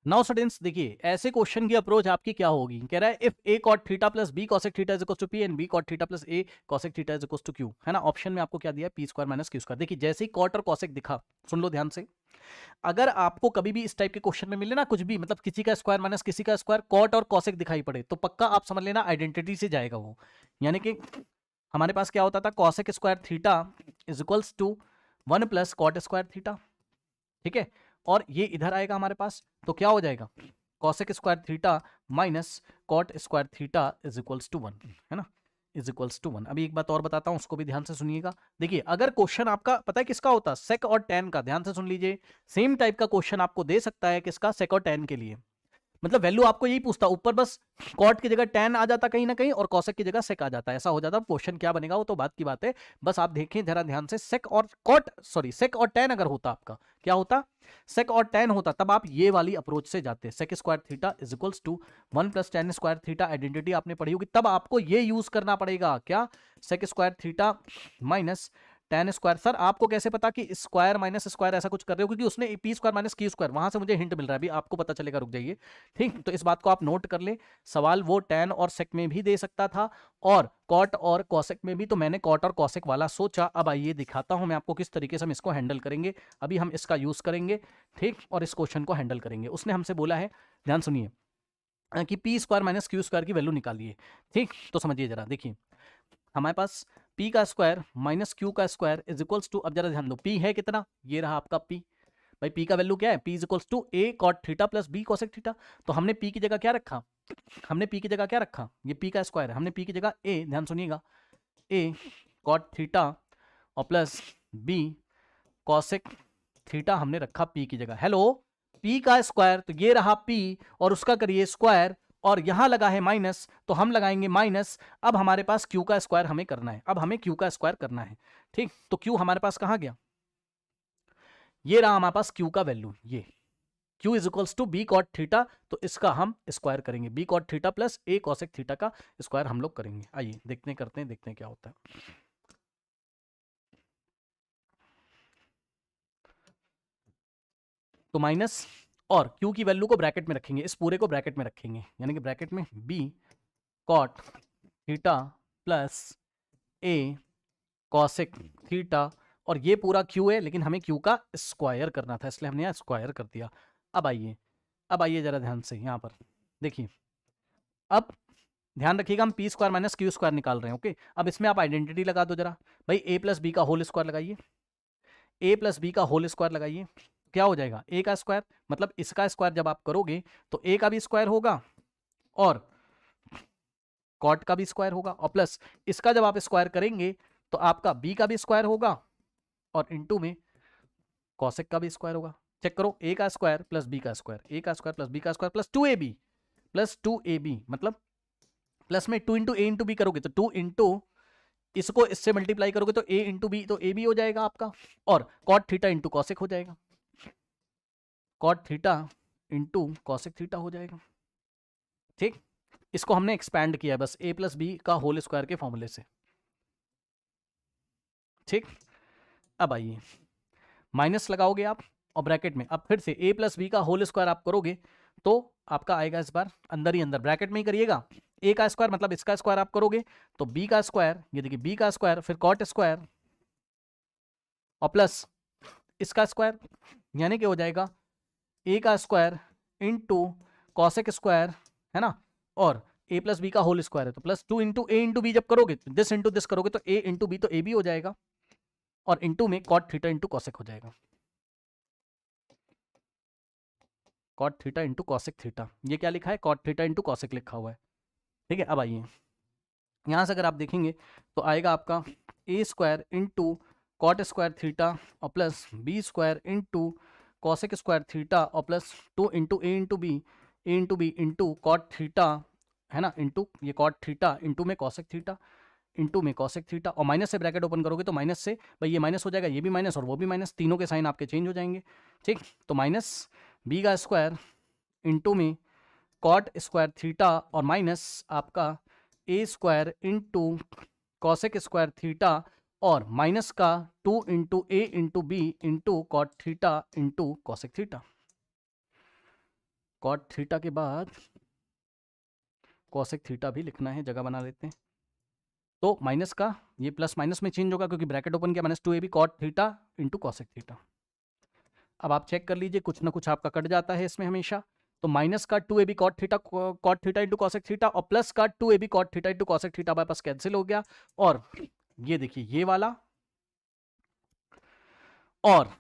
Now students देखिए, ऐसे question की अप्रोच आपकी क्या होगी। कह रहा है if a cot theta plus b cosec theta is equal to p and b cot theta plus a cosec theta is equal to q, है ना। ऑप्शन में आपको क्या दिया है, p square minus q square. देखिए जैसे ही कॉट और कॉसेक दिखा, सुन लो ध्यान से, अगर आपको कभी भी इस टाइप के क्वेश्चन में मिले ना, कुछ भी मतलब किसी का स्क्वायर माइनस किसी का स्क्वायर, कॉट और कॉसेक दिखाई पड़े, तो पक्का आप समझ लेना आइडेंटिटी से जाएगा वो। यानी कि हमारे पास क्या होता था, cosec square theta is equals to 1 plus cot square theta, ठीक है। और ये इधर आएगा हमारे पास, तो क्या हो जाएगा, cosec square theta minus cot square theta is equals to 1, है ना, इज इक्वल्स टू 1। अभी एक बात और बताता हूं, उसको भी ध्यान से सुनिएगा। देखिए अगर क्वेश्चन आपका पता है किसका होता, सेक और टेन का, ध्यान से सुन लीजिए, सेम टाइप का क्वेश्चन आपको दे सकता है किसका, सेक और टेन के लिए। मतलब वैल्यू आपको यही पूछता, ऊपर बस कॉट की जगह टेन आ जाता कहीं ना कहीं, और कॉसेक की जगह सेक आ जाता, ऐसा हो जाता। क्वेश्चन क्या बनेगा वो तो बात की बात है, बस आप देखें जरा ध्यान से। सेक और कॉट, सॉरी सेक और टेन अगर होता आपका, क्या होता, सेक और टेन होता, तब आप ये वाली अप्रोच से जाते, sec square theta is equals to 1 plus tan square theta, identity आपने पढ़ी होगी, तब आपको ये यूज करना पड़ेगा, क्या, sec square theta minus tan square. Sir आपको कैसे पता कि स्क्वायर माइनस स्क्वायर ऐसा कुछ कर रहे हो, क्योंकि उसने P square minus q square, वहां से मुझे हिंट मिल रहा है, अभी आपको पता चलेगा, रुक जाइए। ठीक, तो इस बात को आप नोट कर ले, सवाल वो टेन और सेक में भी दे सकता था और कॉट और कॉसेक में भी, तो मैंने कॉट और कॉसेक वाला सोचा। अब आइए दिखाता हूं मैं आपको किस तरीके से हम इसको हैंडल करेंगे। अभी हम इसका यूज करेंगे, ठीक, और इस क्वेश्चन को हैंडल करेंगे। उसने हमसे बोला है, ध्यान सुनिए, कि P square minus q square की वैल्यू निकालिए। ठीक, तो समझिए जरा, देखिए हमारे पास p का स्क्वायर माइनस q का स्क्वायर इज इक्वल्स टू, अब जरा ध्यान दो, p है कितना, ये रहा आपका p। भाई p का वैल्यू क्या है, p is equals to a cot theta plus b cosec theta. तो हमने p की जगह क्या रखा, हमने p की जगह क्या रखा, ये p का स्क्वायर है, हमने p की जगह a, ध्यान सुनिएगा, a cot थीटा और प्लस b cosec थीटा हमने रखा p की जगह। हेलो, p का स्क्वायर, तो ये रहा p और उसका करिए स्क्वायर, और यहां लगा है माइनस, तो हम लगाएंगे माइनस। अब हमारे पास q का स्क्वायर हमें करना है, अब हमें q का स्क्वायर करना है, ठीक। तो q हमारे पास कहां गया, ये रहा हमारे पास q का वैल्यू, ये q is equals to b cot theta, तो इसका हम स्क्वायर करेंगे, b cot theta plus a cosec theta का स्क्वायर हम लोग करेंगे। आइए देखते हैं, करते हैं, देखते हैं क्या होता है। तो माइनस, और q की वैल्यू को ब्रैकेट में रखेंगे, इस पूरे को ब्रैकेट में रखेंगे, यानी कि ब्रैकेट में b cot theta plus a cosec theta, और ये पूरा q है, लेकिन हमें q का स्क्वायर करना था, इसलिए हमने यहाँ स्क्वायर कर दिया। अब आइए जरा ध्यान से यहाँ पर देखिए, अब ध्यान रखिएगा, हम P square minus q square निकाल रहे हैं, ओके। अब इसमें आप आइडेंटिटी लगा दो जरा, भाई ए प्लस बी का होल स्क्वायर लगाइए, ए प्लस बी का होल स्क्वायर लगाइए, क्या हो जाएगा, ए का स्क्वायर, मतलब इसका स्क्वायर जब आप करोगे तो ए का भी स्क्वायर होगा और कॉट का भी स्क्वायर होगा, और प्लस इसका जब आप स्क्वायर करेंगे तो आपका बी का भी स्क्वायर होगा और इनटू में कॉसेक का भी स्क्वायर होगा। चेक करो, ए का स्क्वायर प्लस बी का स्क्वायर, ए का स्क्वायर प्लस बी का square plus 2ab plus 2ab, मतलब प्लस में 2 इंटू ए इंटू बी करोगे तो 2 इंटू, इसको इससे मल्टीप्लाई करोगे तो a इंटू बी, तो ए बी हो जाएगा आपका, और कॉट थीटा इंटू कॉसेक हो जाएगा, cot theta into cosec theta हो जाएगा, ठीक। इसको हमने एक्सपैंड किया है बस a प्लस बी का होल स्क्वायर के फॉर्मूले से, ठीक। अब आइए माइनस लगाओगे आप और ब्रैकेट में, अब फिर से a प्लस बी का होल स्क्वायर आप करोगे तो आपका आएगा, इस बार अंदर ही अंदर ब्रैकेट में ही करिएगा, a का स्क्वायर मतलब इसका स्क्वायर आप करोगे तो b का स्क्वायर, ये देखिए b का स्क्वायर, फिर कॉट स्क्वायर और प्लस इसका स्क्वायर, यानी कि हो जाएगा a का स्क्वायर इंटू कॉसेक स्क्वायर, है ना, और a प्लस बी का होल स्क्वायर है तो plus 2 into a into B, जब करोगे दिस इंटू दिस करोगे तो a इंटू बी, तो ए बी हो जाएगा, और इंटू में कॉट थीटा इंटू कॉसेक हो जाएगा, cot theta into cosec theta. ये क्या लिखा है, कॉट थीटा इंटू कॉसेक लिखा हुआ है, ठीक है। अब आइए यहाँ से अगर आप देखेंगे तो आएगा आपका a square into cot square theta और plus b square into cosec square theta और plus 2 into a into b into cot theta, है ना, इंटू ये कॉट थीटा इंटू में कॉसेक थीटा इंटू में कॉसेक थीटा, और माइनस से bracket open करोगे तो माइनस से, भाई ये माइनस हो जाएगा, ये भी माइनस और वो भी माइनस, तीनों के साइन आपके चेंज हो जाएंगे, ठीक। तो माइनस बी का स्क्वायर इंटू में कॉट स्क्वायर थीटा और माइनस आपका a square into cosec square theta और माइनस का 2 into a into b into cot theta into cosec theta. Cot theta के बाद कॉसेक थीटा भी लिखना है, जगह बना लेते हैं। तो माइनस का ये प्लस माइनस में चेंज होगा क्योंकि ब्रैकेट ओपन किया, -2ab cot theta into cosec theta. अब आप चेक कर लीजिए, कुछ ना कुछ आपका कट जाता है इसमें हमेशा। तो माइनस का 2ab cot theta into cosec theta और प्लस का 2ab cot theta into cosec theta हमारे पास कैंसिल हो गया। और ये देखिए ये वाला और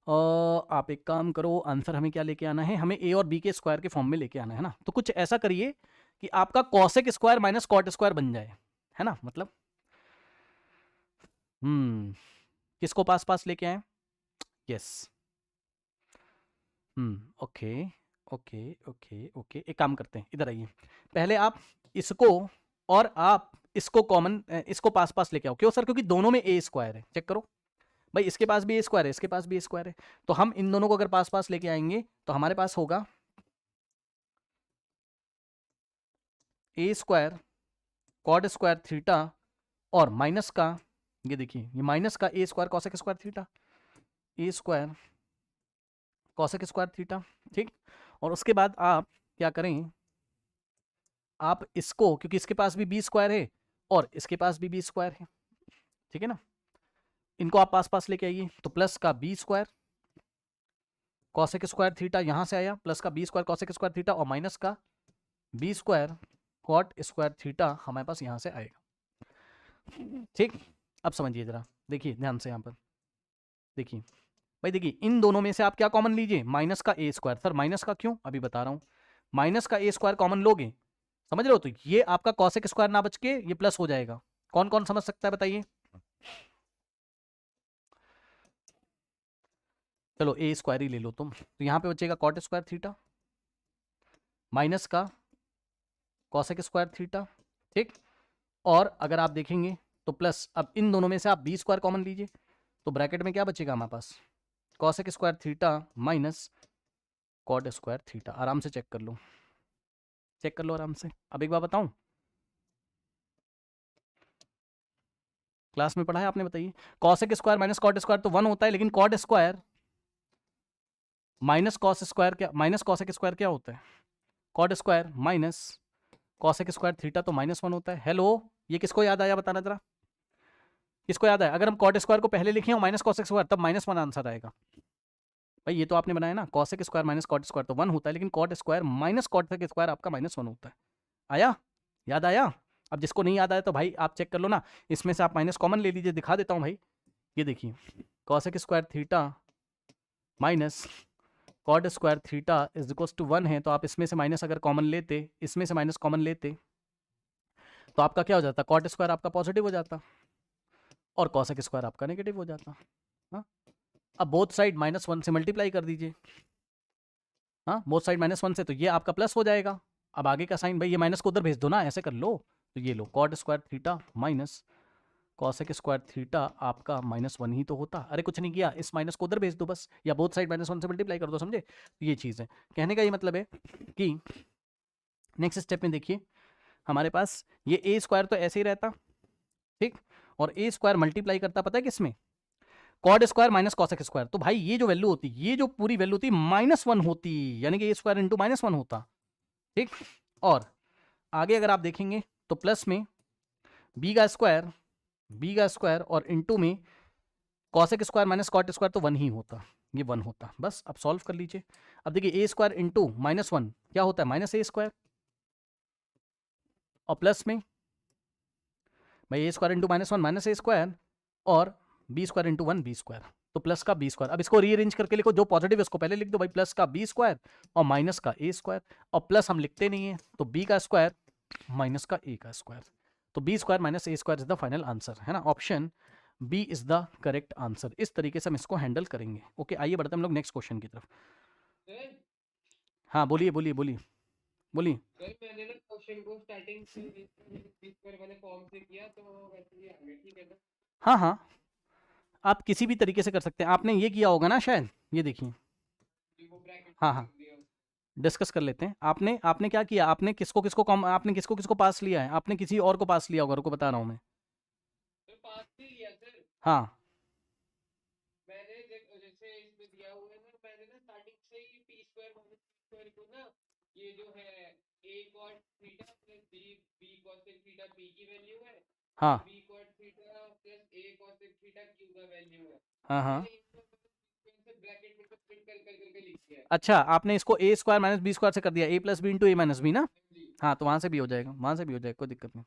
आप एक काम करो, आंसर हमें क्या लेके आना है, हमें ए और बी के स्क्वायर के फॉर्म में लेके आना है ना। तो कुछ ऐसा करिए कि आपका cosec square minus cot square बन जाए, है ना, मतलब किसको पास पास लेके आए, yes. Okay okay okay okay, एक काम करते हैं, इधर आइए, पहले आप इसको और आप इसको कॉमन, इसको पास पास लेके आओ। क्यों सर, क्योंकि दोनों में ए स्क्वायर है, चेक करो भाई, इसके पास भी ए स्क्वायर है, इसके पास भी ए स्क्वायर है। तो हम इन दोनों को अगर पास पास लेके आएंगे तो हमारे पास होगा ए स्क्वायर कॉट स्क्वायर थीटा और माइनस का, ये देखिए ये माइनस का ए स्क्वायर कॉसेक स्क्वायर थीटा, ए स्क्वायर कॉसेक स्क्वायर थीटा, ठीक। और उसके बाद आप क्या करें, आप इसको, क्योंकि इसके पास भी बी स्क्वायर है और इसके पास भी बी स्क्वायर है, ठीक है ना, इनको आप पास पास लेके आइए। तो प्लस का b square cosec square theta यहां से आया, प्लस का b square cosec square theta और माइनस का b square cot square theta हमारे पास यहां से आएगा, ठीक। अब समझिए जरा, देखिए ध्यान से, यहां पर देखिए भाई, देखिए इन दोनों में से आप क्या कॉमन लीजिए, माइनस का ए स्क्वायर। सर माइनस का क्यों, अभी बता रहा हूं, माइनस का ए स्क्वायर कॉमन लोगे, समझ रहे हो, तो ये आपका कॉसेक स्क्वायर ना बच के ये प्लस हो जाएगा। कौन कौन समझ सकता है बताइए, चलो ए स्क्वायर ही ले लो तुम, तो यहां पे बचेगा कॉट स्क्वायर थीटा माइनस का कॉसेक स्क्वायर थीटा, ठीक। और अगर आप देखेंगे तो प्लस, अब इन दोनों में से आप बी स्क्वायर कॉमन लीजिए, तो ब्रैकेट में क्या बचेगा हमारे पास, cosec square theta minus cot square theta. आराम से चेक कर लो, चेक कर लो आराम से। अब एक बार बताऊं, क्लास में पढ़ा है आपने, बताइए, cosec square minus cot square तो 1 होता है, लेकिन cot square minus cos square क्या, माइनस कॉसेक स्क्वायर क्या होता है, cot square minus cosec square theta तो -1 होता है। हेलो, ये किसको याद आया बताना जरा, किसको याद है, अगर हम कॉट स्क्वायर को पहले लिखें और माइनस कॉसेक स्क्वायर तब -1 आंसर आएगा। भाई ये तो आपने बनाया ना, cosec square minus cot square तो 1 होता है, लेकिन cot square minus cot square आपका -1 होता है। आया, याद आया। अब जिसको नहीं याद आया तो भाई आप चेक कर लो ना, इसमें से आप माइनस कॉमन ले लीजिए, दिखा देता हूँ भाई, ये देखिए cosec square theta minus cot square theta is equal to 1 है, तो आप इसमें से माइनस अगर कॉमन लेते, इसमें से माइनस कॉमन लेते, तो आपका क्या हो जाता, कॉट स्क्वायर आपका पॉजिटिव हो जाता और कॉसेक स्क्वायर आपका नेगेटिव हो जाता। हाँ, अब बोथ साइड -1 से मल्टीप्लाई कर दीजिए, हाँ बोथ साइड -1 से, तो ये आपका प्लस हो जाएगा। अब आगे का साइन भाई, ये माइनस को उधर भेज दो ना, ऐसे कर लो, तो ये लो cot square theta minus cosec square theta आपका -1 ही तो होता। अरे कुछ नहीं किया, इस माइनस को उधर भेज दो बस, या बोथ साइड -1 से मल्टीप्लाई कर दो, समझे, तो ये चीज़ है। कहने का ये मतलब है कि नेक्स्ट स्टेप में देखिए, हमारे पास ये ए स्क्वायर तो ऐसे ही रहता, ठीक, और ए स्क्वायर मल्टीप्लाई करता पता है किसमें, code square minus cosec square. तो भाई ये जो वैल्यू होती, ये जो पूरी वैल्यू होती -1 होती, यानी कि ए स्क्वायर इंटू -1 होता, ठीक। और आगे अगर आप देखेंगे तो प्लस में बी का स्क्वायर और इंटू में cosec square minus cot square तो 1 ही होता, ये 1 होता। बस अब सॉल्व कर लीजिए। अब देखिए ए स्क्वायर इंटू -1 क्या होता है, माइनस ए स्क्वायर, और प्लस में भाई a square into -1 minus a square, और b square into 1 b square, तो प्लस का बी स्क्वायर। अब इसको रीअरेंज करके लिखो, जो पॉजिटिव है उसको पहले लिख दो भाई, प्लस का बी स्क्वायर और माइनस का ए स्क्वायर, और प्लस हम लिखते नहीं है, तो बी का स्क्वायर माइनस का ए का स्क्वायर, तो b square minus a square is the final answer, है ना, option b is the correct answer. इस तरीके से हम इसको हैंडल करेंगे। ओके, आइए बढ़ते हैं हम लोग नेक्स्ट क्वेश्चन की तरफ। हाँ बोलिए बोलिए बोलिए बोलिए। सर मैंने ना क्वेश्चन को स्टार्टिंग से पर मैंने फॉर्म से किया तो वैसे ही आ गया, ठीक है ना। हाँ हाँ, आप किसी भी तरीके से कर सकते हैं, आपने ये किया होगा ना शायद, ये देखिए, वो ब्रैकेट हाँ में हाँ, लिख दिया। डिस्कस कर लेते हैं। आपने आपने क्या किया, आपने किसको किसको कॉम, आपने किसको किसको पास लिया है, आपने किसी और को पास लिया होगा, रुको बता रहा हूँ मैं। तो पास भी लिया सर, हाँ मैंने जैसे इसमें दिया हुआ है ना, मैंने ना स्टार्टिंग से ही पी स्क्वायर को ना ये जो है a cot theta plus b cosec theta p की वैल्यू है, हाँ b cot theta plus a cosec theta q का वैल्यू है। हाँ हाँ। मैंने इसको से ब्रैकेट में स्प्लिट कर करके लिख दिया है। अच्छा, आपने इसको ए स्क्वायर माइनस बी स्क्वायर से कर दिया, ए प्लस बी इंटू ए माइनस बी ना। जी हाँ, तो वहां से भी हो जाएगा, वहां से भी हो जाएगा, कोई दिक्कत नहीं।